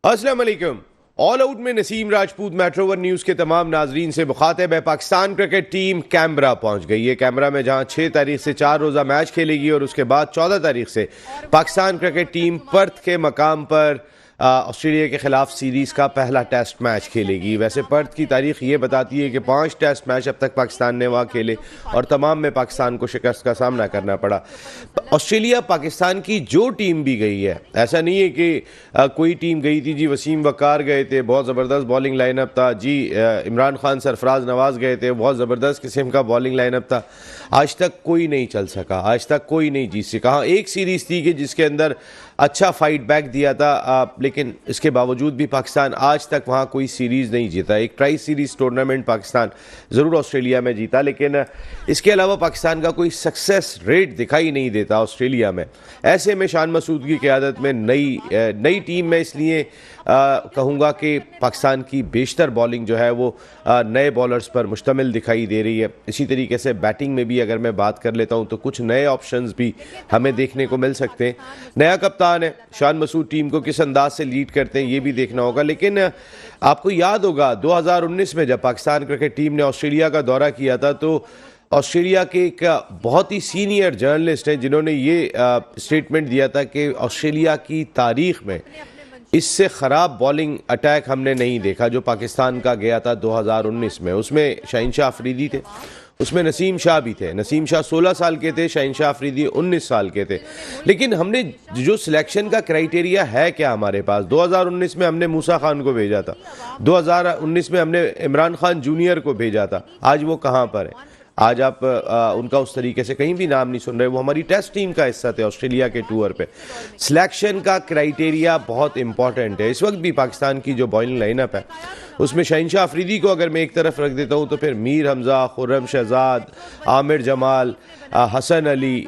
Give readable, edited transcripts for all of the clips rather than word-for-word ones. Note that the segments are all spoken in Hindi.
अस्सलाम वालेकुम। ऑल आउट में Naseem Rajput metro one news के तमाम नाजरीन से मुखातिब है। पाकिस्तान क्रिकेट टीम कैनबरा पहुंच गई है। कैनबरा में जहां 6 तारीख से 4 रोज़ा मैच खेलेगी और उसके बाद 14 तारीख से पाकिस्तान क्रिकेट टीम पर्थ के मकाम पर ऑस्ट्रेलिया के खिलाफ सीरीज़ का पहला टेस्ट मैच खेलेगी। वैसे पर्थ की तारीख ये बताती है कि 5 टेस्ट मैच अब तक पाकिस्तान ने वहाँ खेले और तमाम में पाकिस्तान को शिकस्त का सामना करना पड़ा। ऑस्ट्रेलिया पाकिस्तान की जो टीम भी गई है, ऐसा नहीं है कि कोई टीम गई थी जी, वसीम वकार गए थे, बहुत ज़बरदस्त बॉलिंग लाइनअप था जी, इमरान खान सरफराज नवाज़ गए थे, बहुत ज़बरदस्त किस्म का बॉलिंग लाइनअप था। आज तक कोई नहीं चल सका, आज तक कोई नहीं जीत सका। हाँ, एक सीरीज़ थी कि जिसके अंदर अच्छा फाइट बैक दिया था, लेकिन इसके बावजूद भी पाकिस्तान आज तक वहाँ कोई सीरीज़ नहीं जीता। एक ट्राई सीरीज़ टूर्नामेंट पाकिस्तान ज़रूर ऑस्ट्रेलिया में जीता, लेकिन इसके अलावा पाकिस्तान का कोई सक्सेस रेट दिखाई नहीं देता ऑस्ट्रेलिया में। ऐसे में शान मसूद की क़यादत में नई टीम में इसलिए कहूँगा कि पाकिस्तान की बेशतर बॉलिंग जो है वो नए बॉलर्स पर मुश्तमिल दिखाई दे रही है। इसी तरीके से बैटिंग में भी अगर मैं बात कर लेता हूँ तो कुछ नए ऑप्शंस भी हमें देखने को मिल सकते हैं। नया कप्तान है, शान मसूद टीम को किस अंदाज से लीड करते हैं ये भी देखना होगा। लेकिन आपको याद होगा 2019 में जब पाकिस्तान क्रिकेट टीम ने ऑस्ट्रेलिया का दौरा किया था तो ऑस्ट्रेलिया के एक बहुत ही सीनियर जर्नलिस्ट हैं जिन्होंने ये स्टेटमेंट दिया था कि ऑस्ट्रेलिया की तारीख में इससे ख़राब बॉलिंग अटैक हमने नहीं देखा जो पाकिस्तान का गया था 2019 में। उसमें शहीनशाह अफरीदी थे, उसमें नसीम शाह भी थे। नसीम शाह 16 साल के थे, शहीनशाह अफरीदी 19 साल के थे। लेकिन हमने जो सिलेक्शन का क्राइटेरिया है क्या हमारे पास, 2019 में हमने मूसा खान को भेजा था, 2019 में हमने इमरान खान जूनियर को भेजा था। आज वो कहाँ पर है? आज आप उनका उस तरीके से कहीं भी नाम नहीं सुन रहे। वो हमारी टेस्ट टीम का हिस्सा थे ऑस्ट्रेलिया के टूर पे। सिलेक्शन का क्राइटेरिया बहुत इंपॉर्टेंट है। इस वक्त भी पाकिस्तान की जो बॉलिंग लाइनअप है उसमें शहीनशाह अफरीदी को अगर मैं एक तरफ रख देता हूँ तो फिर मीर हमजा, खुर्रम शहजाद, आमिर जमाल, हसन अली,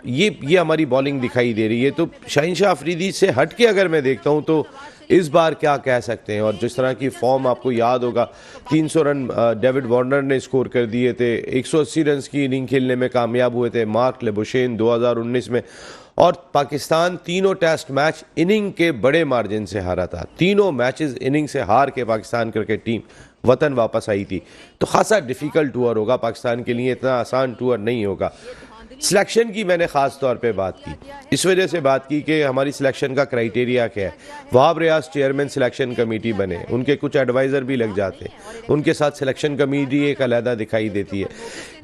ये हमारी बॉलिंग दिखाई दे रही है। तो शहीनशाह अफरीदी से हट के अगर मैं देखता हूँ तो इस बार क्या कह सकते हैं। और जिस तरह की फॉर्म आपको याद होगा, 300 रन डेविड वार्नर ने स्कोर कर दिए थे, 180 रन की इनिंग खेलने में कामयाब हुए थे मार्क लेबुशेन 2019 में। और पाकिस्तान तीनों टेस्ट मैच इनिंग के बड़े मार्जिन से हारा था। तीनों मैचेस इनिंग से हार के पाकिस्तान क्रिकेट टीम वतन वापस आई थी। तो खासा डिफ़िकल्ट टूर होगा पाकिस्तान के लिए, इतना आसान टूर नहीं होगा। सिलेक्शन की मैंने ख़ास तौर पे बात की, इस वजह से बात की कि हमारी सिलेक्शन का क्राइटेरिया क्या है। Wahab Riaz chairman selection committee बने, उनके कुछ एडवाइज़र भी लग जाते, उनके साथ सिलेक्शन कमेटी एक अलहदा दिखाई देती है।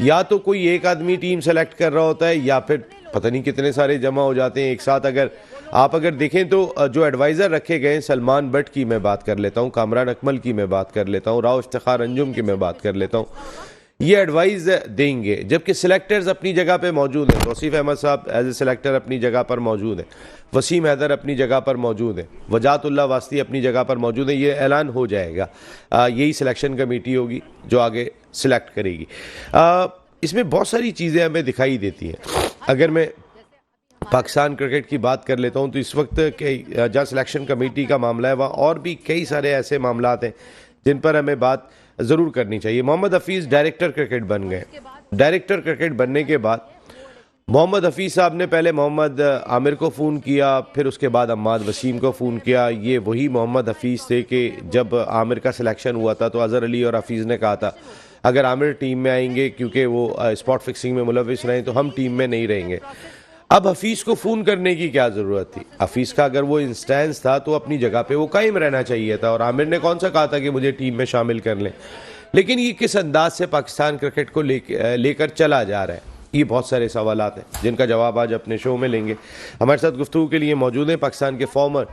या तो कोई एक आदमी टीम सेलेक्ट कर रहा होता है या फिर पता नहीं कितने सारे जमा हो जाते हैं एक साथ। अगर देखें तो जो एडवाइज़र रखे गए, सलमान बट की मैं बात कर लेता हूँ, कामरान अकमल की मैं बात कर लेता हूँ, राव इफ्तिखार अंजुम की मैं बात कर लेता हूँ, ये एडवाइस देंगे। जबकि सिलेक्टर्स अपनी जगह पे मौजूद हैं। तौसीफ अहमद साहब एज ए सिलेक्टर अपनी जगह पर मौजूद हैं, वसीम हैदर अपनी जगह पर मौजूद हैं, वजातुल्लाह वास्ती अपनी जगह पर मौजूद है। ये ऐलान हो जाएगा, यही सिलेक्शन कमेटी होगी जो आगे सिलेक्ट करेगी। इसमें बहुत सारी चीज़ें हमें दिखाई देती हैं। अगर मैं पाकिस्तान क्रिकेट की बात कर लेता हूँ तो इस वक्त जहाँ सिलेक्शन कमेटी का मामला है वहाँ और भी कई सारे ऐसे मामला हैं जिन पर हमें बात ज़रूर करनी चाहिए। मोहम्मद हफीज़ डायरेक्टर क्रिकेट बन गए। डायरेक्टर क्रिकेट बनने के बाद मोहम्मद हफीज़ साहब ने पहले मोहम्मद आमिर को फ़ोन किया, फिर उसके बाद अम्माद वसीम को फ़ोन किया। ये वही मोहम्मद हफीज़ थे कि जब आमिर का सिलेक्शन हुआ था तो अज़हर अली और हफीज़ ने कहा था अगर आमिर टीम में आएंगे क्योंकि वो स्पॉट फिक्सिंग में मुलविस रहे तो हम टीम में नहीं रहेंगे। अब हफीज़ को फ़ोन करने की क्या ज़रूरत थी? हफीज़ का अगर वो इंस्टेंस था तो अपनी जगह पे वो कायम रहना चाहिए था। और आमिर ने कौन सा कहा था कि मुझे टीम में शामिल कर लें? लेकिन ये किस अंदाज से पाकिस्तान क्रिकेट को लेकर चला जा रहा है, ये बहुत सारे सवालात हैं जिनका जवाब आज अपने शो में लेंगे। हमारे साथ गुफ्तगू के लिए मौजूद हैं पाकिस्तान के फॉर्मर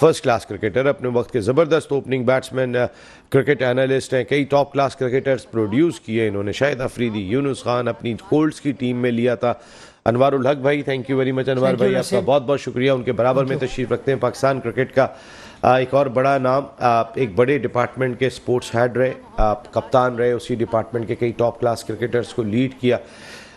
फर्स्ट क्लास क्रिकेटर, अपने वक्त के ज़बरदस्त ओपनिंग बैट्समैन, क्रिकेट एनालिस्ट हैं, कई टॉप क्लास क्रिकेटर्स प्रोड्यूस किए इन्होंने। शाहिद अफरीदी, यूनुस खान अपनी कोल्ड्स की टीम में लिया था। अनवारुल हक भाई, थैंक यू वेरी मच अनवार भाई, आपका बहुत बहुत शुक्रिया। उनके बराबर में तशरीफ़ रखते हैं पाकिस्तान क्रिकेट का एक और बड़ा नाम, एक बड़े डिपार्टमेंट के स्पोर्ट्स हेड रहे, कप्तान रहे, उसी डिपार्टमेंट के कई टॉप क्लास क्रिकेटर्स को लीड किया।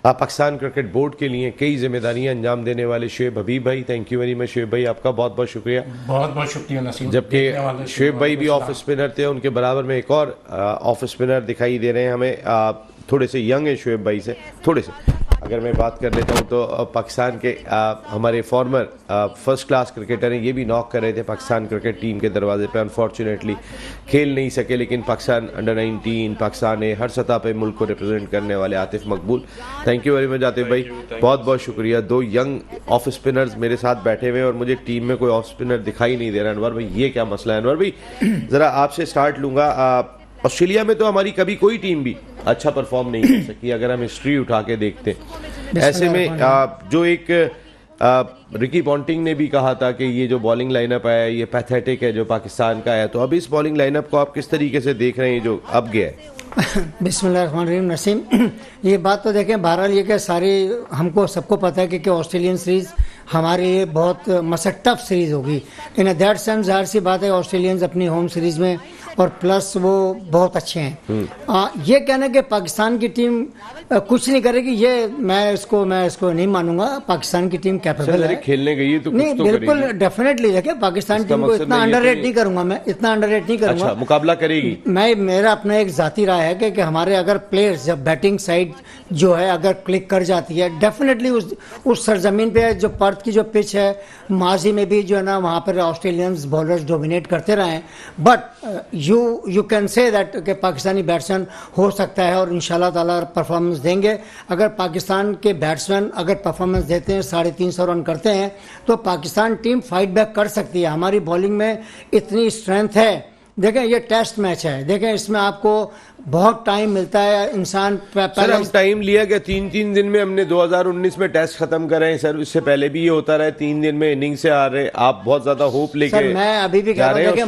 पाकिस्तान क्रिकेट बोर्ड के लिए कई जिम्मेदारियां अंजाम देने वाले शुएब हबीब भाई, thank you very much Shoaib भाई, आपका बहुत बहुत शुक्रिया। बहुत बहुत शुक्रिया नसीम। जबकि शुएब भाई भी ऑफ स्पिनर थे, उनके बराबर में एक और ऑफ स्पिनर दिखाई दे रहे हैं हमें, थोड़े से यंग है शुएब भाई से, थोड़े से अगर मैं बात कर लेता हूं तो पाकिस्तान के हमारे फॉर्मर फर्स्ट क्लास क्रिकेटर हैं, ये भी नॉक कर रहे थे पाकिस्तान क्रिकेट टीम के दरवाजे पे। अनफॉर्चुनेटली खेल नहीं सके, लेकिन पाकिस्तान अंडर 19 पाकिस्तान ने हर सतह पे मुल्क को रिप्रेजेंट करने वाले आतिफ मकबूल, thank you very much Atif भाई, बहुत बहुत शुक्रिया। दो यंग ऑफ स्पिनर्स मेरे साथ बैठे हुए हैं और मुझे टीम में कोई ऑफ स्पिनर दिखाई नहीं दे रहा। अनवर भाई ये क्या मसला है? अनवर भाई ज़रा आपसे स्टार्ट लूँगा। ऑस्ट्रेलिया में तो हमारी कभी कोई टीम भी अच्छा परफॉर्म नहीं कर सकी अगर हम हिस्ट्री उठा के देखते हैं। ऐसे में जो एक रिकी पॉन्टिंग ने भी कहा था कि ये जो बॉलिंग लाइनअप है ये पैथेटिक है जो पाकिस्तान का है, तो अब इस बॉलिंग लाइनअप को आप किस तरीके से देख रहे हैं जो अब गया है? बिस्मिल्लाहिर्रहमानिर्रहीम। नसीम, ये बात तो देखें, बहरहाल ये कि सारी हमको सबको पता है कि ऑस्ट्रेलियन सीरीज़ हमारे लिए बहुत मसट टफ सीरीज़ होगी। इन दैट सेंस जाहिर सी बात है ऑस्ट्रेलियंस अपनी होम सीरीज़ में और प्लस वो बहुत अच्छे हैं। ये कहना कि पाकिस्तान की टीम कुछ नहीं करेगी, ये मैं इसको नहीं मानूंगा। पाकिस्तान की टीम कैपेबल है, खेलने गई है तो नहीं, कुछ तो बिल्कुल डेफिनेटली देखिए पाकिस्तान टीम को इतना अंडररेट नहीं करूंगा मैं, इतना अंडररेट नहीं करूंगा। अच्छा, मुकाबला करेगी। मेरा अपना एक जाती राय है कि हमारे अगर प्लेयर्स जब बैटिंग साइड जो है अगर क्लिक कर जाती है, डेफिनेटली उस सरजमीन पे जो पर्थ की जो पिच है, माजी में भी जो है ना वहाँ पर ऑस्ट्रेलियंस बॉलर्स डोमिनेट करते रहे हैं। But you can say that कि पाकिस्तानी बैट्समैन हो सकता है और इंशाल्लाह ताला परफॉर्मेंस देंगे। अगर पाकिस्तान के बैट्समैन अगर परफॉर्मेंस देते हैं, 350 रन करते हैं, तो पाकिस्तान टीम फाइट बैक कर सकती है। हमारी बॉलिंग में इतनी स्ट्रेंथ है। देखें ये टेस्ट मैच है, देखें इसमें आपको बहुत टाइम मिलता है। इंसान सर हम टाइम लिया गया 3 दिन में, हमने 2019 में टेस्ट खत्म कर रहे हैं सर, इससे पहले भी ये होता रहा है 3 दिन में इनिंग से आ रहे। आप बहुत ज्यादा होप लेके सर मैं अभी भी कह रहा हूं कि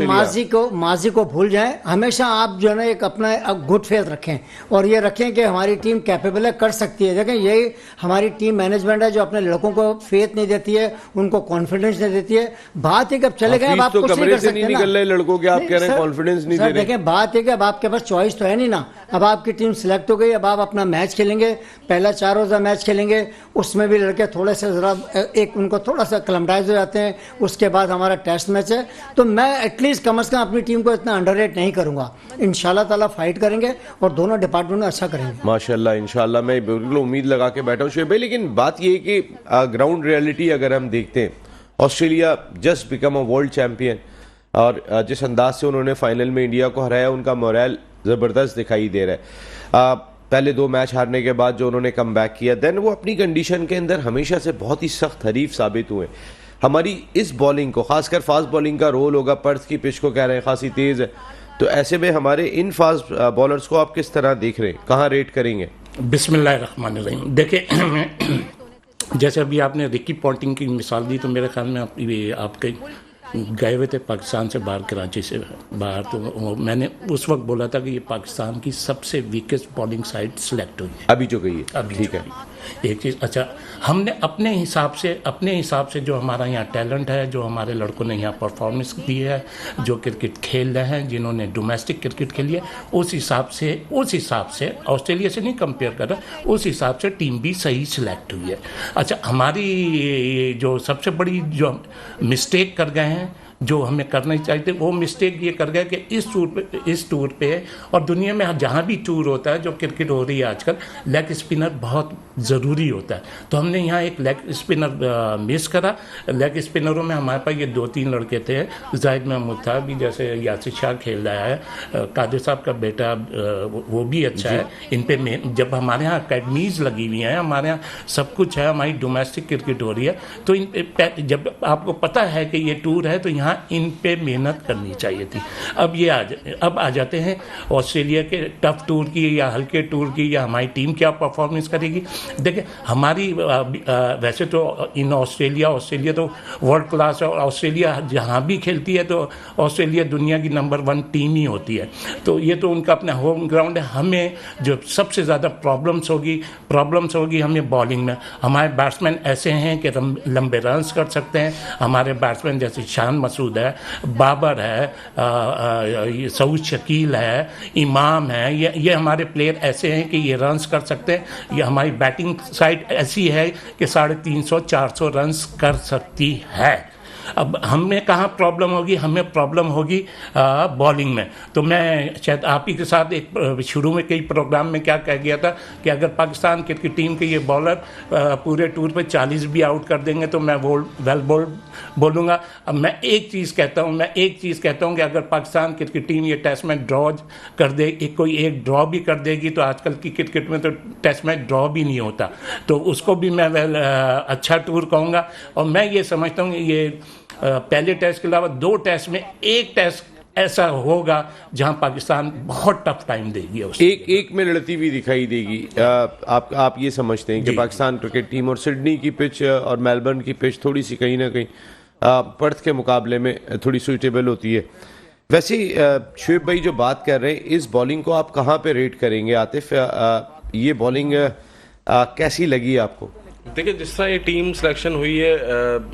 माजी को भूल जाएं। हमेशा आप जो है ना एक अपना गुड फेथ रखें और ये रखें कि हमारी टीम कैपेबल है, कर सकती है। देखें यही हमारी टीम मैनेजमेंट है जो अपने लड़कों को फेथ नहीं देती है, उनको कॉन्फिडेंस नहीं देती है। बात है कि अब चले गए, आप कुछ नहीं कर सकते निकल रहे लड़कों के, आप कह रहे हैं कॉन्फिडेंस नहीं दे रहे। देखें बात है कि अब आपके पास चॉइस तो है नहीं ना, अब आपकी टीम सिलेक्ट हो गई, अब आप अपना मैच खेलेंगे। पहला 4 रोजा मैच खेलेंगे, उसमें भी लड़के थोड़े से जरा एक उनको थोड़ा सा क्लमटाइज हो जाते हैं। उसके बाद हमारा टेस्ट मैच है, तो मैं एटलीस्ट कम से कम अपनी टीम को इतना अंडररेट नहीं करूंगा। इंशाल्लाह ताला फाइट करेंगे और दोनों डिपार्टमेंट में अच्छा करेंगे माशाल्लाह। इंशाल्लाह मैं बिल्कुल उम्मीद लगा के बैठा हूँ शुएब भाई। लेकिन बात ये है कि ग्राउंड रियलिटी अगर हम देखते हैं, Australia just become a world champion और जिस अंदाज से उन्होंने फाइनल में इंडिया को हराया, उनका मोरल ज़बरदस्त दिखाई दे रहा है। पहले 2 मैच हारने के बाद जो उन्होंने कम बैक किया, देन वो अपनी कंडीशन के अंदर हमेशा से बहुत ही सख्त हरीफ साबित हुए। हमारी इस बॉलिंग को, खासकर फास्ट बॉलिंग का रोल होगा, पर्थ की पिच को कह रहे हैं खासी तेज़ है, तो ऐसे में हमारे इन फास्ट बॉलर्स को आप किस तरह देख रहे हैं, कहाँ रेट करेंगे? बिस्मिल्लाहिर्रहमानिर्रहीम। देखिए जैसे अभी आपने रिकी पॉन्टिंग की मिसाल दी, तो मेरे ख्याल में आपके गए हुए थे पाकिस्तान से बाहर, कराची से बाहर, तो मैंने उस वक्त बोला था कि ये पाकिस्तान की सबसे वीकेस्ट बॉलिंग साइड सिलेक्ट हुई है। अभी जो गई है, अभी ठीक है। एक चीज़, अच्छा हमने अपने हिसाब से जो हमारा यहाँ टैलेंट है, जो हमारे लड़कों ने यहाँ परफॉर्मेंस दी है, जो क्रिकेट खेल रहे हैं, जिन्होंने डोमेस्टिक क्रिकेट खेली है, उस हिसाब से ऑस्ट्रेलिया से नहीं कंपेयर कर रहा, उस हिसाब से टीम भी सही सिलेक्ट हुई है। अच्छा, हमारी जो सबसे बड़ी जो मिस्टेक कर गए हैं, जो हमें करना चाहिए थे, वो मिस्टेक ये कर गया कि इस टूर पे और दुनिया में जहाँ भी टूर होता है, जो क्रिकेट हो रही है आजकल, लेग स्पिनर बहुत ज़रूरी होता है। तो हमने यहाँ एक लेग स्पिनर मिस करा। लेग स्पिनरों में हमारे पास ये 2-3 लड़के थे, जाहिद महमूद था भी, जैसे यासिर शाह खेल रहा है, कादिर साहब का बेटा वो भी अच्छा है। इन पे जब हमारे यहाँ अकेडमीज़ लगी हुई हैं, हमारे यहाँ सब कुछ है, हमारी डोमेस्टिक क्रिकेट हो रही है, तो इन पे जब आपको पता है कि ये टूर है, तो यहाँ इन पे मेहनत करनी चाहिए थी। अब आ जाते हैं ऑस्ट्रेलिया के टफ टूर की या हल्के टूर की, या हमारी टीम क्या परफॉर्मेंस करेगी। देखिए हमारी वैसे तो इन ऑस्ट्रेलिया तो वर्ल्ड क्लास है, और ऑस्ट्रेलिया जहाँ भी खेलती है तो ऑस्ट्रेलिया दुनिया की नंबर 1 टीम ही होती है, तो ये तो उनका अपना होम ग्राउंड है। हमें जो सबसे ज़्यादा प्रॉब्लम्स होगी हमें बॉलिंग में। हमारे बैट्समैन ऐसे हैं कि लंबे रन्स कर सकते हैं। हमारे बैट्समैन जैसे शान मसूद है, बाबर है, सऊद शकील है, इमाम है, ये हमारे प्लेयर ऐसे हैं कि ये रन्स कर सकते हैं। ये हमारी बैटिंग साइड ऐसी है कि 350-400 रन्स कर सकती है। अब हमें कहाँ प्रॉब्लम होगी, हमें प्रॉब्लम होगी बॉलिंग में। तो मैं शायद आप ही के साथ एक शुरू में कई प्रोग्राम में क्या कह गया था कि अगर पाकिस्तान क्रिकेट टीम के ये बॉलर पूरे टूर पे 40 भी आउट कर देंगे तो मैं वेल बोलूँगा। अब मैं एक चीज़ कहता हूँ कि अगर पाकिस्तान क्रिकेट टीम ये टेस्ट मैच ड्रॉ कर दे, कोई एक ड्रॉ भी कर देगी, तो आजकल की क्रिकेट में तो टेस्ट मैच ड्रॉ भी नहीं होता, तो उसको भी मैं अच्छा टूर कहूँगा। और मैं ये समझता हूँ कि ये पहले टेस्ट के अलावा 2 टेस्ट में एक टेस्ट ऐसा होगा जहां पाकिस्तान बहुत टफ टाइम देगी, एक में लड़ती हुई दिखाई देगी। आप ये समझते हैं कि पाकिस्तान क्रिकेट टीम और सिडनी की पिच और मेलबर्न की पिच थोड़ी सी कहीं ना कहीं पर्थ के मुकाबले में थोड़ी सूटेबल होती है। वैसे शुएब भाई जो बात कर रहे हैं, इस बॉलिंग को आप कहाँ पे रेट करेंगे? आतिफ, ये बॉलिंग कैसी लगी आपको? देखिए, जिस तरह ये टीम सिलेक्शन हुई है,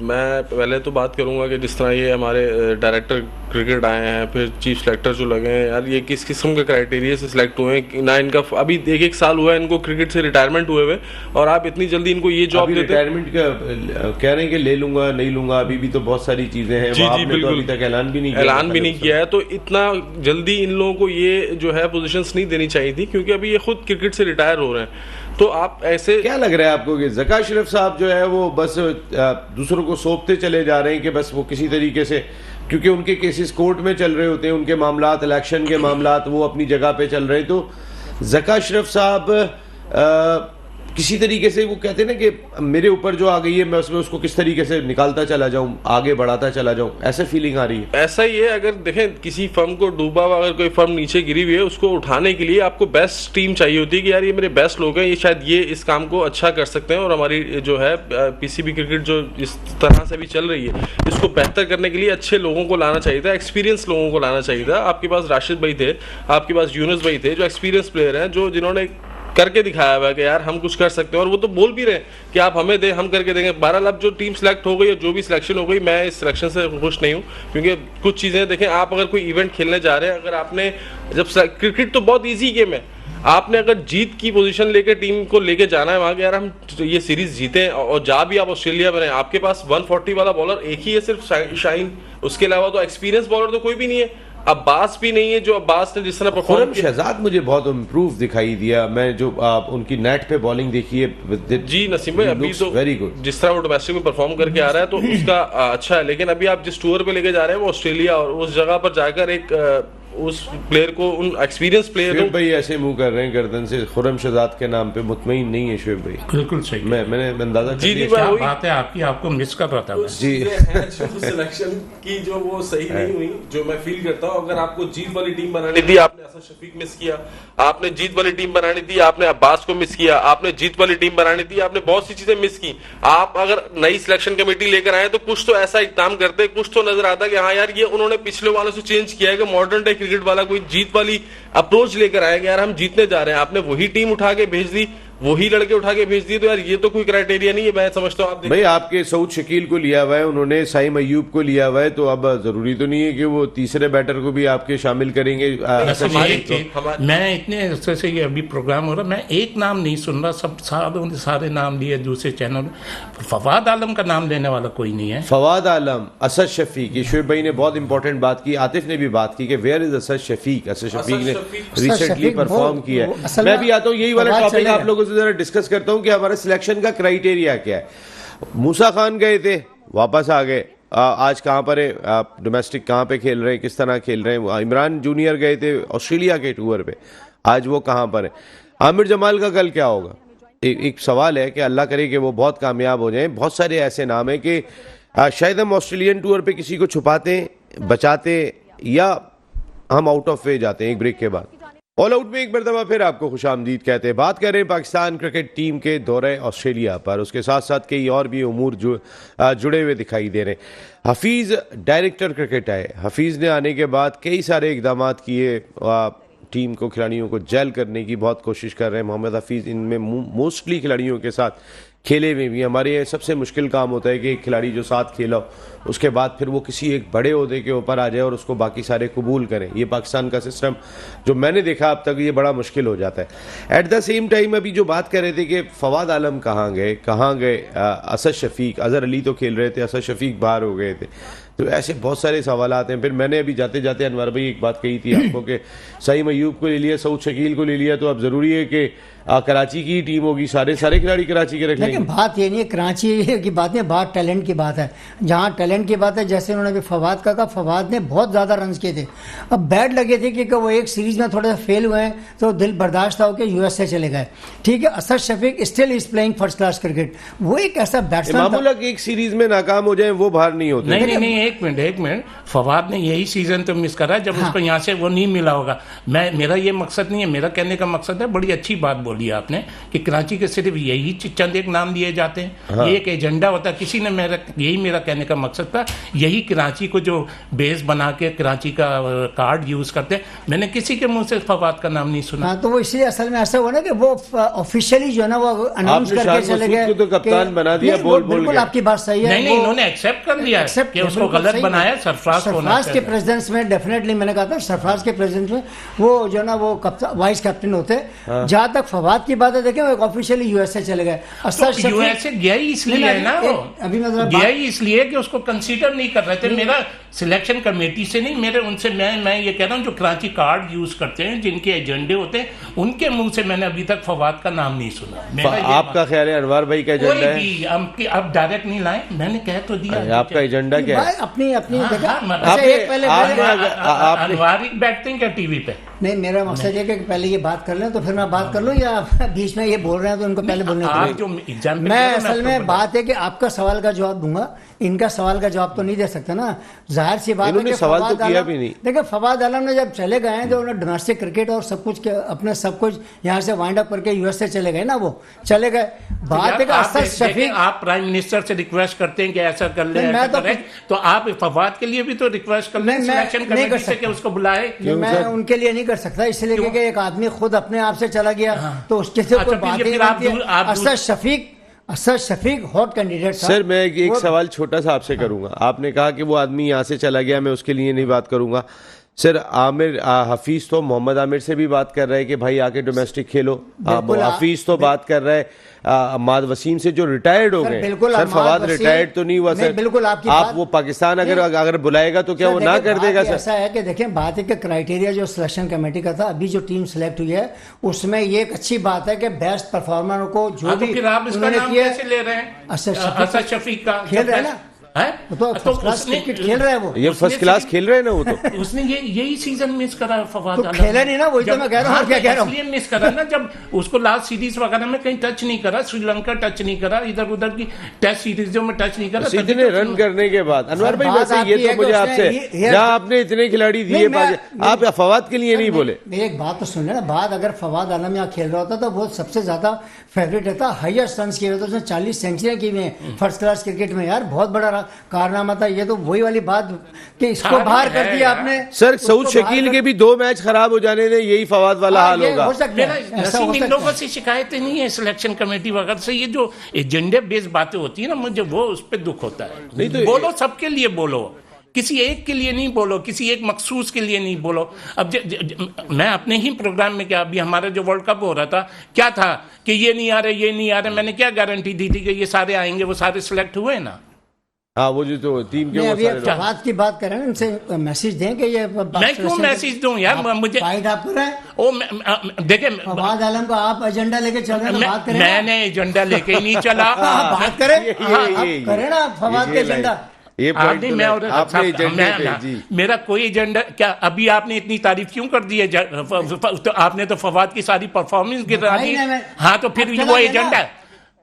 मैं पहले तो बात करूंगा कि जिस तरह ये हमारे डायरेक्टर क्रिकेट आए हैं, फिर चीफ सिलेक्टर जो लगे हैं, यार ये किस किस्म के क्राइटेरिया से सिलेक्ट हुए हैं ना? इनका अभी एक साल हुआ है इनको क्रिकेट से रिटायरमेंट हुए हुए, और आप इतनी जल्दी इनको ये जॉब देते हैं। रिटायरमेंट का कह रहे हैं कि ले लूंगा नहीं लूंगा, अभी भी तो बहुत सारी चीजें हैं। जी जी बिल्कुल, अभी तक ऐलान भी नहीं किया है। तो इतना जल्दी इन लोगों को ये जो है पोजीशंस नहीं देनी चाहिए थी, क्योंकि अभी ये खुद क्रिकेट से रिटायर हो रहे हैं। तो आप ऐसे क्या लग रहा है आपको कि ज़का अशरफ साहब जो है वो बस दूसरों को सौंपते चले जा रहे हैं कि बस वो किसी तरीके से, क्योंकि उनके केसेस कोर्ट में चल रहे होते हैं, उनके मामलात, इलेक्शन के मामलात, वो अपनी जगह पे चल रहे हैं, तो ज़का अशरफ साहब किसी तरीके से वो कहते हैं ना कि मेरे ऊपर जो आ गई है मैं उसमें उसको किस तरीके से निकालता चला जाऊं, आगे बढ़ाता चला जाऊं, ऐसे फीलिंग आ रही है। ऐसा ही है, अगर देखें किसी फर्म को डूबा हुआ, अगर कोई फर्म नीचे गिरी हुई है, उसको उठाने के लिए आपको बेस्ट टीम चाहिए होती है कि यार ये मेरे बेस्ट लोग हैं, ये शायद ये इस काम को अच्छा कर सकते हैं, और हमारी जो है पीसीबी क्रिकेट जो इस तरह से भी चल रही है, इसको बेहतर करने के लिए अच्छे लोगों को लाना चाहिए था, एक्सपीरियंस लोगों को लाना चाहिए था। आपके पास राशिद भाई थे, आपके पास यूनुस भाई थे, जो एक्सपीरियंस प्लेयर हैं, जो जिन्होंने करके दिखाया हुआ है कि यार हम कुछ कर सकते हैं, और वो तो बोल भी रहे हैं कि आप हमें दें, हम करके देंगे। बहरहाल अब जो टीम सिलेक्ट हो गई है, जो भी सिलेक्शन हो गई, मैं इस सिलेक्शन से खुश नहीं हूँ, क्योंकि कुछ चीज़ें देखें, आप अगर कोई इवेंट खेलने जा रहे हैं, अगर आपने क्रिकेट तो बहुत ईजी गेम है, आपने अगर जीत की पोजीशन लेके टीम को लेके जाना है वहां, यार हम ये सीरीज जीते, और जा भी आप ऑस्ट्रेलिया में, आपके पास 140 वाला बॉलर एक ही है सिर्फ, शाहीन, उसके अलावा तो एक्सपीरियंस बॉलर तो कोई भी नहीं है, अब्बास भी नहीं है, जो अब्बास ने जिस तरह परफॉर्म किया। शहजाद मुझे बहुत इम्प्रूव दिखाई दिया, मैं जो उनकी नेट पे बॉलिंग देखी है। जी नसीम भाई, अभी तो वेरी गुड, जिस तरह वो डोमेस्टिक में परफॉर्म करके आ रहा है तो उसका अच्छा है, लेकिन अभी आप जिस टूर पे लेके जा रहे हैं वो ऑस्ट्रेलिया, और उस जगह पर जाकर एक उस प्लेयर को, उन एक्सपीरियंस प्लेयर को, भाई ऐसे मुंह कर रहे हैं गर्दन से, खुर्रम शहजाद के नाम पे मुतमईन नहीं है शुएब भाई। बिल्कुल सही, मैंने अंदाजा जी जी क्या बात है आपकी, आपको मिस कर रहा था जी। सिलेक्शन की जो वो सही नहीं हुई, जो मैं फील करता हूँ, अगर आपको जीत वाली टीम बनानी थी, आपने असद शफीक मिस किया, आपने जीत वाली टीम बनानी थी, आपने अब्बास को मिस किया, आपने जीत वाली टीम बनानी थी, आपने बहुत सी चीजें मिस की। आप अगर नई सिलेक्शन कमेटी लेकर आए तो कुछ तो ऐसा इकदाम करते, कुछ तो नजर आता कि हाँ यार ये उन्होंने पिछले वालों से चेंज किया है कि मॉडर्न डे क्रिकेट वाला कोई जीत वाली अप्रोच लेकर आएंगे, यार हम जीतने जा रहे हैं। आपने वही टीम उठा के भेज दी, वही लड़के उठा के भेज दिए, तो यार ये तो कोई क्राइटेरिया नहीं है, मैं समझता हूँ। आप भाई आपके सऊद शकील को लिया हुआ है उन्होंने, साइम अयूब को लिया हुआ है, तो अब जरूरी तो नहीं है कि वो तीसरे बैटर को भी आपके शामिल करेंगे। मैं इतने अरसे से ये अभी प्रोग्राम हो रहा, मैं एक नाम नहीं सुन रहा, सब सारे नाम लिए दूसरे चैनल। फवाद आलम का नाम लेने वाला कोई नहीं है। फवाद आलम, असद शफीक, शुएब भाई ने बहुत इंपॉर्टेंट बात की, आतिफ ने भी बात की कि वेयर इज असद शफीक। असद शफीक ने रिसेंटली परफॉर्म किया है। मैं भी आता हूँ, यही वाला टॉपिक आप लोगों से जरा डिस्कस करता हूं कि हमारे सिलेक्शन का क्राइटेरिया क्या है। मूसा खान गए थे, वापस आ गए, आज कहां पर है, आप डोमेस्टिक कहां पे खेल रहे हैं, किस तरह खेल रहे हैं। इमरान जूनियर गए थे ऑस्ट्रेलिया के टूर पे, आज वो कहां पर है। आमिर जमाल का कल क्या होगा? एक सवाल है कि अल्लाह करे कि वो बहुत कामयाब हो जाएं। बहुत सारे ऐसे नाम है कि शायद हम ऑस्ट्रेलियन टूर पे किसी को छुपाते, बचाते, या हम आउट ऑफ वे जाते हैं एक ब्रेक के बाद। ऑल आउट में एक मरतबा फिर आपको खुशामदीद कहते हैं। बात कर रहे हैं पाकिस्तान क्रिकेट टीम के दौरे ऑस्ट्रेलिया पर, उसके साथ साथ कई और भी उमूर जुड़े हुए दिखाई दे रहे हैं। हफीज़ डायरेक्टर क्रिकेट आए, हफीज़ ने आने के बाद कई सारे इकदाम किए, टीम को, खिलाड़ियों को जेल करने की बहुत कोशिश कर रहे हैं। मोहम्मद हफीज़ इनमें मोस्टली खिलाड़ियों के साथ खेले में भी। हमारे यहाँ सबसे मुश्किल काम होता है कि एक खिलाड़ी जो साथ खेला हो उसके बाद फिर वो किसी एक बड़े ओहदे के ऊपर आ जाए और उसको बाकी सारे कबूल करें। ये पाकिस्तान का सिस्टम जो मैंने देखा अब तक, ये बड़ा मुश्किल हो जाता है। एट द सेम टाइम अभी जो बात कर रहे थे कि फवाद आलम कहाँ गए, असद शफीक, अजहर अली तो खेल रहे थे, असद शफीक बाहर हो गए थे, तो ऐसे बहुत सारे सवालात हैं। फिर मैंने अभी जाते जाते अनवर भाई एक बात कही थी आपको कि सईम अयूब को ले लिया, सऊद शकील को ले लिया, तो अब ज़रूरी है कि कराची की टीम होगी, सारे खिलाड़ी कराची के रख लेंगे। लेकिन बात ये नहीं है कराची की बात नहीं, बात टैलेंट की बात है। जहाँ टैलेंट की बात है, जैसे उन्होंने भी फवाद का कहा, फवाद ने बहुत ज़्यादा रन किए थे। अब बैड लगे थे कि वो एक सीरीज में थोड़ा सा फेल हुए हैं तो दिल बर्दाश्त था कि यूएसए चले गए। ठीक है, Asad Shafiq still is playing first class cricket. वो एक ऐसा बैट्समैन मामूला कि एक सीरीज में नाकाम हो जाए वो बाहर नहीं होते। नहीं, एक मिनट, फवाद ने यही सीजन तो मिस करा जब उसको यहाँ से वो नहीं मिला होगा। मेरा ये मकसद नहीं है, मेरा कहने का मकसद है, बड़ी अच्छी बात बोली आपने कि कराची के सिर्फ यही चंद एक नाम लिए जाते हैं। हाँ। ये एक एजेंडा होता है, किसी ने यही मेरा कहने का मकसद था, यही कराची को जो बेस बना के कराची का कार्ड यूज करते हैं। मैंने किसी के मुंह से फवाद का नाम नहीं सुना। हाँ, तो वो इसलिए असल में ऐसा हुआ ना कि वो ऑफिशियली जो है ना वो अनाउंस करके चले गए, तो कप्तान बना दिया, बिल्कुल आपकी बात सही है। नहीं, इन्होंने एक्सेप्ट कर लिया कि उसको गलत बनाया। सरफराज के प्रेसिडेंस में डेफिनेटली मैंने कहा था, सरफराज के प्रेसिडेंस में वो जो ना वो वाइस कैप्टन होते। जहां तक फवाद की बात है, देखें वो एक यूएसए चले गए। तो यूएसए गया ही इसलिए है ना, अभी मतलब गया ही इसलिए कि उसको कंसीडर नहीं कर रहे थे। मेरा सिलेक्शन कमेटी से नहीं, मेरे उनसे मैं ये कह रहा हूँ जो कराची कार्ड यूज करते हैं, जिनके एजेंडे होते हैं, उनके मुंह से मैंने अभी तक फवाद का नाम नहीं सुना। आपका ख्याल है अनवर भाई का एजेंडा है? आप डायरेक्ट नहीं लाए, मैंने कह तो दिया। आपका एजेंडा क्या है? अपनी अनवारी बैठते हैं क्या टीवी पे? नहीं, मेरा मकसद है कि पहले ये बात कर लें तो फिर मैं बात कर लूं, या बीच में ये बोल रहे हैं तो उनको पहले बोलने दो। मैं असल में बात है कि आपका सवाल का जवाब दूंगा, इनका सवाल का जवाब तो नहीं दे सकता ना। जाहिर सी बात है कि सवाल तो किया भी नहीं। देखिए, फवाद आलम ने जब चले गए हैं तो उन्होंने डोमेस्टिक क्रिकेट और सब कुछ अपने सब कुछ यहाँ से वाइंड अप करके यूएसए चले गए ना, वो चले गए। बात है कि असद शफीक, आप प्राइम मिनिस्टर से रिक्वेस्ट करते हैं कि ऐसा कर ले, तो आप फवाद के लिए भी तो रिक्वेस्ट कर लें सिलेक्शन कमेटी से कि उसको बुलाए। मैं उनके लिए नहीं कर सकता, इसलिए कि एक आदमी खुद अपने आप से चला गया तो उसके से कोई बात नहीं बनती है। Asad Shafiq hot candidate. Sir मैं एक सवाल छोटा सा आपसे करूंगा। आपने कहा कि वो आदमी यहाँ से चला गया, मैं उसके लिए नहीं बात करूंगा। सर आमिर हफीज तो मोहम्मद आमिर से भी बात कर रहे हैं कि भाई आके डोमेस्टिक खेलो। हफीज तो बात कर रहे हैं अहमद वसीम से जो रिटायर्ड हो गए। सर फवाद रिटायर्ड तो नहीं हुआ सर। बिल्कुल आप वो पाकिस्तान अगर बुलाएगा तो क्या वो ना कर देगा सर? ऐसा है कि देखें, बात है कि क्राइटेरिया जो सिलेक्शन कमेटी का था, अभी जो टीम सिलेक्ट हुई है उसमें ये एक अच्छी बात है कि बेस्ट परफॉर्मर को जो भी उन्होंने किया ले रहे हैं। असद शफीक का खेल रहे हैं ना, तो फर्स्ट क्लास क्रिकेट खेल रहा है वो। ये फर्स्ट क्लास खेल रहे हैं ना वो तो। उसने यही सीजन मिस करा फवाद आलम। खेला नहीं ना, वही तो मैं कह रहा हूँ। क्या कह रहा हूँ, इसलिए मिस करा ना, जब उसको लास्ट सीरीज वगैरह में कहीं टच नहीं करा, श्रीलंका टच नहीं करा, इधर उधर की टेस्ट सीरीजों में टच नहीं करा। इतने रन करने के बाद अनवर भाई, वैसे ये तो मुझे आपसे, जहाँ आपने इतने खिलाड़ी दिए, आप फवाद के लिए नहीं बोले। मेरी एक बात तो सुन ले ना, बात अगर फवाद आलम यहाँ खेल रहा होता तो वो सबसे ज्यादा फेवरेट रहता, हाईएस्ट रन किए होते, उसने 40 सेंचुरियां की हुई हैं फर्स्ट क्लास क्रिकेट में। यार बहुत बड़ा कारनामा। ये तो वही वाली बात कि इसको बाहर कर दिया आपने। सर सऊद शकील के भी 2 मैच खराब हो जाने दे, यही फवाद वाला हाल होगा। इन लोगों से शिकायतें नहीं है सिलेक्शन कमेटी वगैरह से, ये जो एजेंडे बेस्ड बातें होती है ना, मुझे वो उस पर दुख होता है। नहीं तो बोलो, सबके लिए बोलो, किसी एक के लिए नहीं बोलो, किसी एक मखसूस के लिए नहीं बोलो। अब मैं अपने ही प्रोग्राम में, क्या अभी हमारा जो वर्ल्ड कप हो रहा था, क्या था कि ये नहीं आ रहे, मैंने क्या गारंटी दी थी कि ये सारे आएंगे? वो सारे सिलेक्ट हुए ना। हाँ, वो जो तो टीम के अभी फवाद की बात कर रहे हैं, उनसे मैसेज दें कि ये मैं क्यों मैसेज दूं यार? मुझे आप कर रहे हैं। देखिए, फवाद आलम को आप एजेंडा लेके चल रहे हैं, बात करें। मैंने एजेंडा लेके ही नहीं चला। बात करें, करें ना फवाद का एजेंडा। मेरा कोई एजेंडा क्या? अभी आपने इतनी तारीफ क्यों कर दी है? तो आपने तो फवाद की सारी परफॉर्मेंस गिरा दी। हाँ, तो फिर वो एजेंडा है।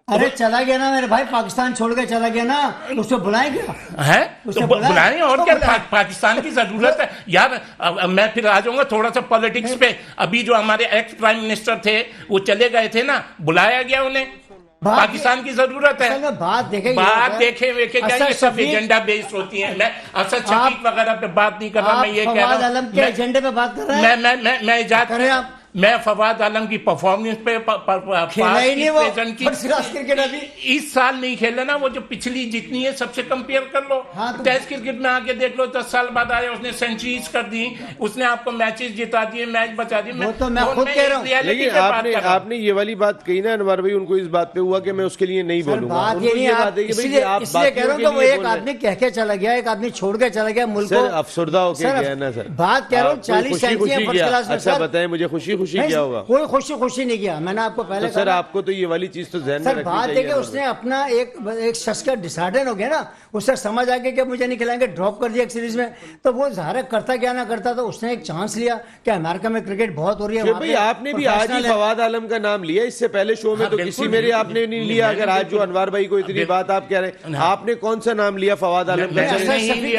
अरे चला गया ना मेरे भाई, पाकिस्तान छोड़ के चला गया ना, उसको बुलाए क्या है? तो बुलाएं, और क्या पाकिस्तान की जरूरत है यार। मैं फिर आ जाऊंगा थोड़ा सा पॉलिटिक्स पे। अभी जो हमारे एक्स प्राइम मिनिस्टर थे वो चले गए थे ना, बुलाया गया उन्हें। पाकिस्तान की जरूरत है। बात देखे क्या, ये सब एजेंडा बेस्ड होती है। मैं असद शफीक वगैरह पे बात नहीं कर रहा, मैं ये कह रहा हूँ एजेंडे पे बात कर रहे हैं। मैं इजाजत मैं फवाद आलम की परफॉर्मेंस पे खेला ही नहीं वो प्रेजेंट की फर्स्ट क्लास क्रिकेट अभी। इस साल नहीं खेला ना, वो जो पिछली जितनी है सबसे कंपेयर कर लो। हाँ, तो टेस्ट क्रिकेट में आके देख लो, 10 साल बाद आया, उसने सेंचुरीज कर दी, उसने आपको मैचेस जिता दिए, मैच बचा दिए। वो तो मैं खुद कह रहा हूँ। लेकिन आपने ये वाली बात कही ना अनवर भाई, उनको इस बात पे हुआ कि मैं उसके लिए नहीं बोलूंगा। बात ये नहीं, आप इसलिए कह रहा हूँ कि वो एक आदमी कह के चला गया, एक आदमी छोड़ के चला गया मुल्क को, अफसरदा होके गया ना सर। बात कह रहा हूँ 40 सेंचुरी फर्स्ट क्लास में। अच्छा बताएं मुझे, खुशी क्या होगा? कोई खुशी नहीं किया, मैंने आपको पहले सर आपको तो ये वाली चीज तो ध्यान में सर रखनी बात है चाहिए। कि उसने अपना एक शख्स का डिसाइडेड हो गया ना, उससे समझ आ गया कि मुझे नहीं खिलाएंगे, ड्रॉप कर दिया एक सीरीज में, तो वो ज़ाहिर करता क्या ना करता, तो उसने एक चांस लिया कि अमेरिका में क्रिकेट बहुत हो रही है। भाई आपने भी आज ही फवाद आलम का नाम लिया, इससे पहले शो में तो किसी मेरे आपने नहीं लिया। अगर आज जो अनवर भाई को इतनी बात आप कह रहे हैं, आपने कौन सा नाम लिया फवाद आलम का?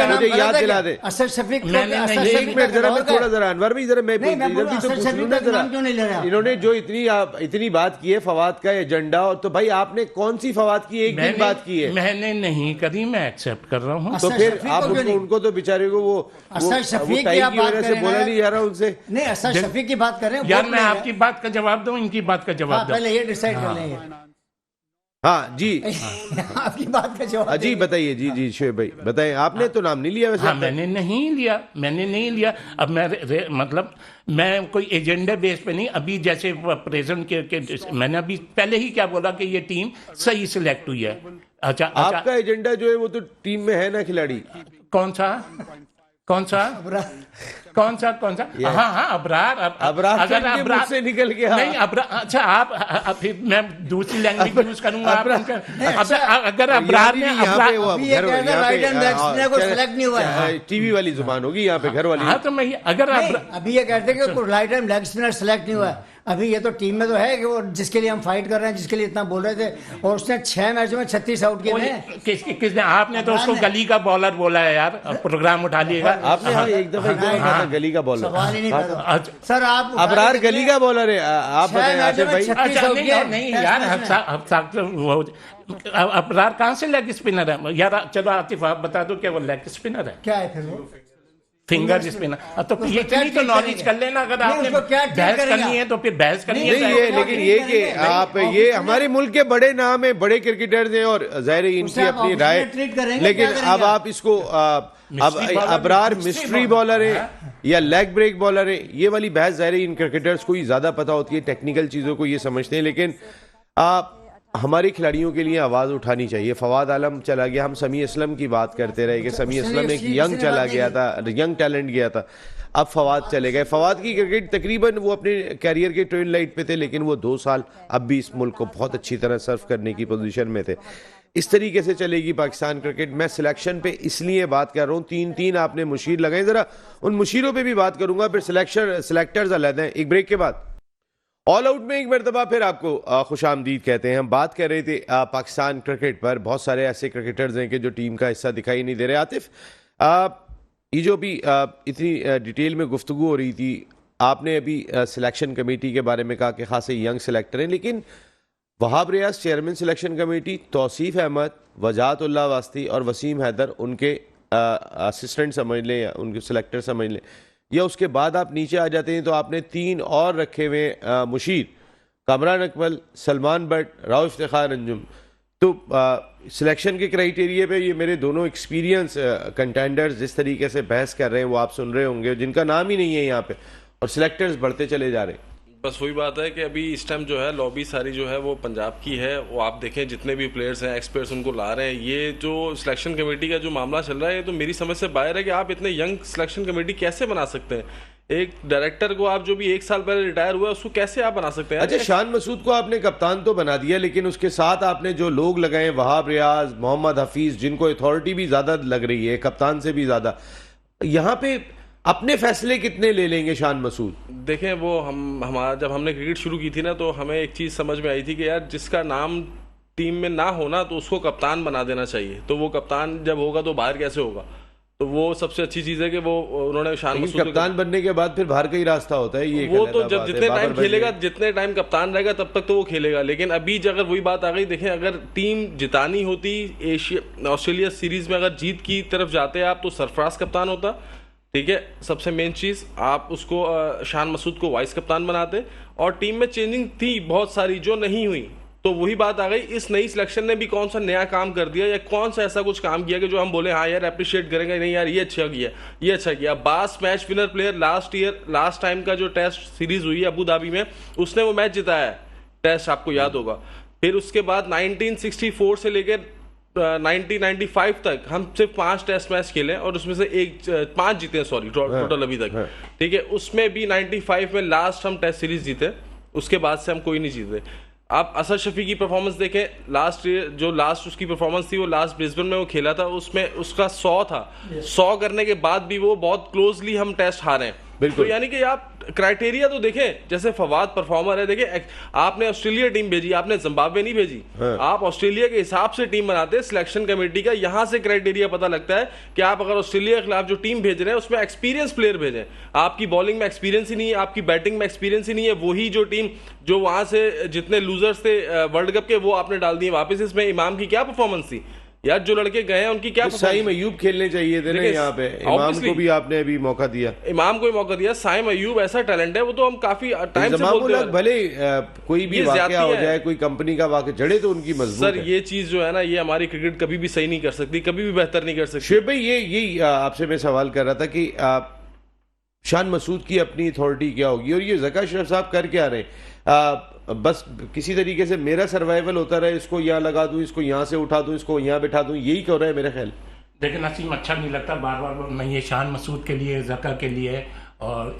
मुझे याद दिला दे। असद शफीक एक मिनट जरा, मैं थोड़ा जरा अनवर भाई जरा मैं इधर भी तो पूछ लूं ना जरा। क्यों नहीं ले रहा? इन्होंने जो इतनी बात की है फवाद का एजेंडा, और तो भाई आपने कौन सी फवाद की एक दिन बात की है? मैंने नहीं करी, मैं एक्सेप्ट कर रहा हूँ। तो फिर आप उनको तो बेचारे को वो असद शफीक की वजह से बोला नहीं जा रहा उनसे। नहीं, असद शफीक की बात कर रहे हैं यार, मैं आपकी बात का जवाब दूं, इनकी बात का जवाब दूं? पहले ये डिसाइड कर लेंगे। हाँ जी आपकी बात का जवाब जी बताइए। जी शोएब भाई बताएं, आपने तो नाम नहीं लिया वैसे। हाँ, मैंने नहीं लिया। अब मतलब मैं कोई एजेंडा बेस पे नहीं, अभी जैसे प्रेजेंट के मैंने अभी पहले ही क्या बोला कि ये टीम सही सिलेक्ट हुई है। अच्छा, आपका एजेंडा जो है वो तो टीम में है ना खिलाड़ी। कौन सा हाँ अबरार। अगर अबरार से निकल गया नहीं अबरार, अच्छा आप फिर मैं दूसरी लैंग्वेज यूज करूंगा। अगर अबरार ने सिलेक्ट नहीं हुआ, टीवी वाली जुबान होगी यहाँ पे, घर वाली। हाँ तो मैं अगर अभी ये कहते हैं कि right hand leg spinner select नहीं हुआ। अभी ये तो टीम में तो है कि वो जिसके लिए हम फाइट कर रहे हैं, जिसके लिए इतना बोल रहे थे, और उसने 6 मैचों में 36 आउट किए। किसने? आपने तो उसको गली का बॉलर बोला है यार, प्रोग्राम उठा लिएगा आपने। हाँ, एक दफा कहा गली का बॉलर। सवाल ही नहीं सर, आप अबरार गली का बॉलर है, आप बताएं भाई। नहीं यार, अबरार कहाँ से लेग स्पिनर है यार? चलो आतिफ आप बता दो क्या वो लेग स्पिनर है? क्या है फिर वो? Finger spinner. तो इतनी तो नॉलेज कर लेना, अगर आपने बहस करनी है तो फिर बहस करनी है। लेकिन ये कि आप ये हमारे मुल्क के बड़े नाम है, बड़े क्रिकेटर्स हैं, और जाहिर है इनकी अपनी राय, लेकिन अब आप इसको अब अबरार मिस्ट्री बॉलर है या लेग ब्रेक बॉलर है, ये वाली बहस जाहिर है इन क्रिकेटर्स को ही ज्यादा पता होती है, टेक्निकल चीजों को ये समझते हैं। लेकिन आप हमारे खिलाड़ियों के लिए आवाज़ उठानी चाहिए। फवाद आलम चला गया, हम समी असलम की बात करते रहे कि समी असलम एक यंग चला गया था, यंग टैलेंट गया था, अब फवाद चले गए। फवाद की क्रिकेट तकरीबन वो अपने कैरियर के ट्रेन लाइट पे थे, लेकिन वो 2 साल अब भी इस मुल्क को बहुत अच्छी तरह सर्व करने की पोजीशन में थे। इस तरीके से चलेगी पाकिस्तान क्रिकेट। मैं सिलेक्शन पे इसलिए बात कर रहा हूँ, 3 आपने मुशीर लगाए, ज़रा उन मुशीरों पर भी बात करूंगा, फिर सिलेक्टर्स अलग हैं। एक ब्रेक के बाद ऑल आउट में एक मरतबा फिर आपको खुशामदीद कहते हैं। हम बात कर रहे थे पाकिस्तान क्रिकेट पर, बहुत सारे ऐसे क्रिकेटर्स हैं कि जो टीम का हिस्सा दिखाई नहीं दे रहे। आतिफ, ये जो भी इतनी डिटेल में गुफ्तगू हो रही थी, आपने अभी सिलेक्शन कमेटी के बारे में कहा कि खासे यंग सिलेक्टर हैं, लेकिन Wahab Riaz chairman selection committee, Tauseef Ahmed, Wajahatullah Wasti और वसीम हैदर उनके असिस्टेंट समझ लें या उनके सिलेक्टर समझ लें, या उसके बाद आप नीचे आ जाते हैं तो आपने 3 और रखे हुए मुशीर, कामरान अकमल, सलमान बट, राव इफ्तिखार अंजुम। तो सिलेक्शन के क्राइटेरिया पे ये मेरे दोनों एक्सपीरियंस कंटेंडर्स जिस तरीके से बहस कर रहे हैं वो आप सुन रहे होंगे, जिनका नाम ही नहीं है यहाँ पे, और सिलेक्टर्स बढ़ते चले जा रहे हैं। बस वही बात है कि अभी इस टाइम जो है लॉबी सारी जो है वो पंजाब की है। वो आप देखें जितने भी प्लेयर्स हैं, एक्सपर्ट्स उनको ला रहे हैं। ये जो सिलेक्शन कमेटी का जो मामला चल रहा है, ये तो मेरी समझ से बाहर है कि आप इतने यंग सिलेक्शन कमेटी कैसे बना सकते हैं। एक डायरेक्टर को आप जो भी 1 साल पहले रिटायर हुआ उसको कैसे आप बना सकते हैं? अच्छा, शान मसूद को आपने कप्तान तो बना दिया, लेकिन उसके साथ आपने जो लोग लगाए, वहाब रियाज, मोहम्मद हफीज, जिनको अथॉरिटी भी ज्यादा लग रही है कप्तान से भी ज्यादा, यहाँ पे अपने फैसले कितने ले लेंगे शान मसूद? देखें, वो हमारा जब हमने क्रिकेट शुरू की थी ना, तो हमें एक चीज़ समझ में आई थी कि यार जिसका नाम टीम में ना होना तो उसको कप्तान बना देना चाहिए। तो वो कप्तान जब होगा तो बाहर कैसे होगा? तो वो सबसे अच्छी चीज़ है कि वो उन्होंने शान मसूद कप्तान बनने के बाद फिर बाहर का ही रास्ता होता है। ये वो तो जब जितने टाइम खेलेगा, जितने टाइम कप्तान रहेगा तब तक तो वो खेलेगा। लेकिन अभी अगर वही बात आ गई, देखें अगर टीम जितानी होती, ऑस्ट्रेलिया सीरीज में अगर जीत की तरफ जाते आप तो सरफराज कप्तान होता, ठीक है, सबसे मेन चीज आप उसको शान मसूद को वाइस कप्तान बनाते, और टीम में चेंजिंग थी बहुत सारी जो नहीं हुई, तो वही बात आ गई। इस नई सिलेक्शन ने भी कौन सा नया काम कर दिया, या कौन सा ऐसा कुछ काम किया कि जो हम बोले हाँ यार अप्रिशिएट करेंगे, नहीं यार ये अच्छा किया, ये अच्छा किया। बास match winner player last time का जो टेस्ट सीरीज हुई अबू धाबी में, उसने वो मैच जिताया है, टेस्ट आपको याद होगा। फिर उसके बाद 1964 से लेकर 1995 तक हम सिर्फ 5 टेस्ट मैच खेले, और उसमें से 5 जीते, सॉरी टोटल अभी तक, ठीक है। उसमें भी 95 में लास्ट हम टेस्ट सीरीज जीते, उसके बाद से हम कोई नहीं जीते। आप असद शफी की परफॉर्मेंस देखें, लास्ट उसकी परफॉर्मेंस थी, वो लास्ट ब्रिस्बेन में वो खेला था, उसमें उसका 100 था, 100 करने के बाद भी वो बहुत क्लोजली हम टेस्ट हारे हैं। तो यानी कि आप क्राइटेरिया तो देखें, जैसे फवाद परफॉर्मर है, देखें आपने ऑस्ट्रेलिया टीम भेजी, आपने जिम्बाब्वे नहीं भेजी, आप ऑस्ट्रेलिया के हिसाब से टीम बनाते हैं सिलेक्शन कमेटी का, यहां से क्राइटेरिया पता लगता है कि आप अगर ऑस्ट्रेलिया के खिलाफ जो टीम भेज रहे हैं उसमें एक्सपीरियंस प्लेयर भेजें। आपकी बॉलिंग में एक्सपीरियंस ही नहीं है, आपकी बैटिंग में एक्सपीरियंस ही नहीं है, वही जो टीम जो वहां से जितने लूजर्स थे वर्ल्ड कप के, वो आपने डाल दिए वापस। इसमें इमाम की क्या परफॉर्मेंस थी यार, जो लड़के गए हैं उनकी क्या, साइम अयूब खेलने चाहिए थे ना यहाँ पे, इमाम को भी आपने अभी मौका दिया, इमाम को भी मौका दिया। साइम अयूब ऐसा टैलेंट है, वो तो हम काफी टाइम से बोलते हैं, भले कोई भी वाकया हो जाए, कोई कंपनी का वाकया जड़े तो उनकी मजबूत सर, ये चीज जो है ना, ये हमारी क्रिकेट कभी भी सही नहीं कर सकती, कभी भी बेहतर नहीं कर सकती। शुएब भाई, यही आपसे मैं सवाल कर रहा था कि शान मसूद की अपनी अथॉरिटी क्या होगी, और ये ज़का अशरफ साहब कर क्या रहे हैं? बस किसी तरीके से मेरा सर्वाइवल होता रहे, इसको यहाँ लगा दूं, इसको यहाँ से उठा दूं, इसको यहाँ बिठा दूं, यही कर रहा है मेरा ख्याल। लेकिन नसीम अच्छा नहीं लगता बार बार मैं ये शान मसूद के लिए, ज़का के लिए, और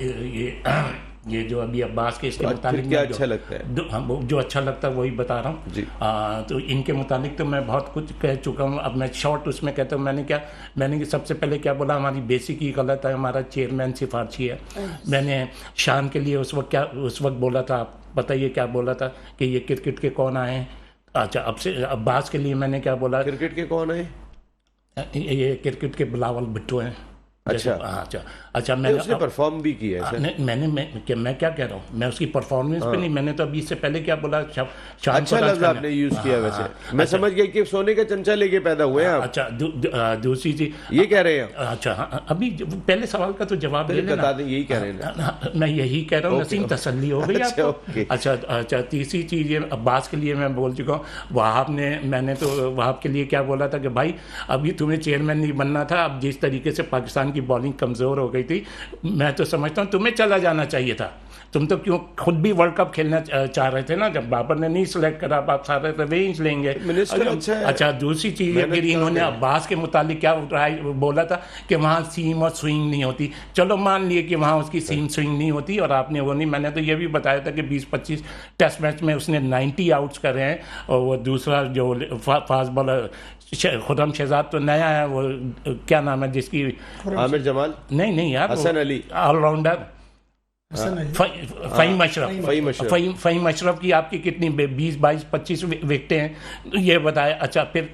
ये जो अभी अब्बास के इसके मुतालिक क्या अच्छा लगता है? जो अच्छा लगता है वही बता रहा हूँ। तो इनके मुतालिक तो मैं बहुत कुछ कह चुका हूँ, अब मैं शॉर्ट उसमें कहता हूँ। मैंने सबसे पहले क्या बोला, हमारी बेसिक ही गलत है, हमारा चेयरमैन सिफारशी है। मैंने शान के लिए उस वक्त बोला था, आप बताइए क्या बोला था कि ये क्रिकेट के कौन आए हैं। अच्छा, अब से अब्बास के लिए मैंने क्या बोला, क्रिकेट के कौन है? ये क्रिकेट के बिलावल भुट्टो हैं। अच्छा, मैंने उसने परफॉर्म भी किया है। मैं क्या कह रहा हूँ, मैं उसकी परफॉर्मेंस पे नहीं, मैंने तो अभी इससे पहले क्या बोला, अच्छा लफ्ज़ आपने यूज किया। वैसे मैं समझ गया कि सोने का चमचा लेके पैदा हुए हैं। अच्छा, दूसरी चीज ये कह रहे हैं। अच्छा, अभी पहले सवाल का तो जवाब दे बता दें, यही कह रहे हैं। मैं यही कह रहा हूँ, नसीम तसल्ली हो गई आपको। अच्छा, तीसरी चीज ये अब्बास के लिए मैं बोल चुका हूँ। मैंने तो वहाब के लिए क्या बोला था कि भाई अभी तुम्हें चेयरमैन नहीं बनना था, अब जिस तरीके से पाकिस्तान की बॉलिंग कमज़ोर हो गई थी, मैं तो समझता हूँ तुम्हें चला जाना चाहिए था। तुम तो क्यों खुद भी वर्ल्ड कप खेलना चाह रहे थे ना, जब बाबर ने नहीं सिलेक्ट करा, आप सारे रिवेंज लेंगे। अच्छा, दूसरी चीज़ ये कि इन्होंने अब्बास के मुतालिक क्या बोला था कि वहाँ सीम और स्विंग नहीं होती। चलो मान लिए कि वहाँ उसकी सीम स्विंग नहीं होती, और आपने वो नहीं, मैंने तो ये भी बताया था कि 20-25 टेस्ट मैच में उसने 90 आउट्स करे हैं, और वो दूसरा जो फास्ट बॉलर खुर्रम शहजाद तो नया है, वो क्या नाम है जिसकी, आमिर जमाल नहीं यार, हसन अली, ऑलराउंडर फ़हीम अशरफ की आपकी कितनी 20, 22, 25 विकेटें हैं, ये बताया। अच्छा, फिर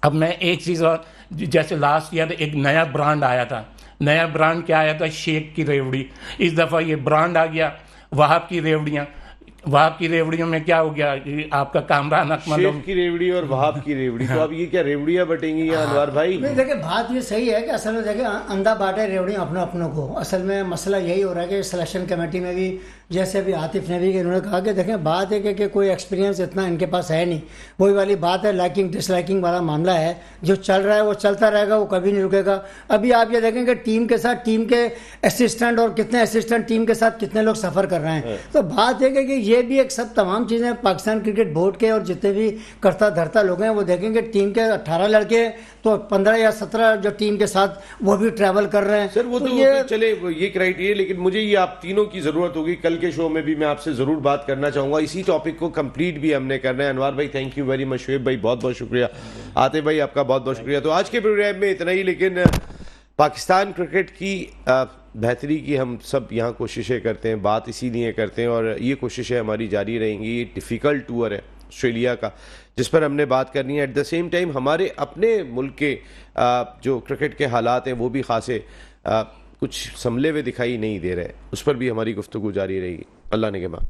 अब मैं एक चीज़ और, जैसे लास्ट ईयर एक नया ब्रांड आया था, नया ब्रांड क्या आया था, शेख की रेवड़ी। इस दफ़ा ये ब्रांड आ गया वहाब की रेवड़ियाँ। वहाब की रेवड़ियों में क्या हो गया, आपका कामरान अकमल, शेख की रेवड़ी और वहाब की रेवड़ी, तो अब ये क्या रेवड़ियाँ बटेंगी या अनवर भाई? देखिए, बात ये सही है कि असल में देखिए अंधा बांटे रेवड़ियाँ अपनों को। असल में मसला यही हो रहा है कि सिलेक्शन कमेटी में भी, जैसे अभी आतिफ ने भी उन्होंने कहा कि देखें बात है कि कोई एक्सपीरियंस इतना इनके पास है नहीं, वही वाली बात है, लाइकिंग डिसलाइकिंग वाला मामला है। जो चल रहा है वो चलता रहेगा, वो कभी नहीं रुकेगा। अभी आप ये देखें कि टीम के साथ टीम के असिस्टेंट, और कितने असिस्टेंट टीम के साथ कितने लोग सफ़र कर रहे हैं। तो बात है कि ये भी एक सब तमाम चीज़ें पाकिस्तान क्रिकेट बोर्ड के और जितने भी करता धरता लोग हैं वो देखेंगे, टीम के 18 लड़के तो 15 या 17 जो टीम के साथ वो भी ट्रैवल कर रहे हैं। सर वो तो ये चले ये क्राइटेरिया, लेकिन मुझे ये आप तीनों की जरूरत होगी। कल के शो में भी मैं आपसे जरूर बात करना चाहूंगा, इसी टॉपिक को कंप्लीट भी हमने करना है। अनवर भाई thank you very much, Shoaib भाई बहुत बहुत शुक्रिया, आतिफ भाई आपका बहुत बहुत शुक्रिया। तो आज के प्रोग्राम में इतना ही, लेकिन पाकिस्तान क्रिकेट की बेहतरी की हम सब यहाँ कोशिशें करते हैं, बात इसीलिए करते हैं, और ये कोशिशें हमारी जारी रहेंगी। ये डिफ़िकल्ट टूर है ऑस्ट्रेलिया का, जिस पर हमने बात करनी है। एट द सेम टाइम हमारे अपने मुल्क के जो क्रिकेट के हालात हैं वो भी खासे कुछ संभले हुए दिखाई नहीं दे रहे, उस पर भी हमारी गुफ्तगू जारी रहेगी। अल्लाह ने के बाद।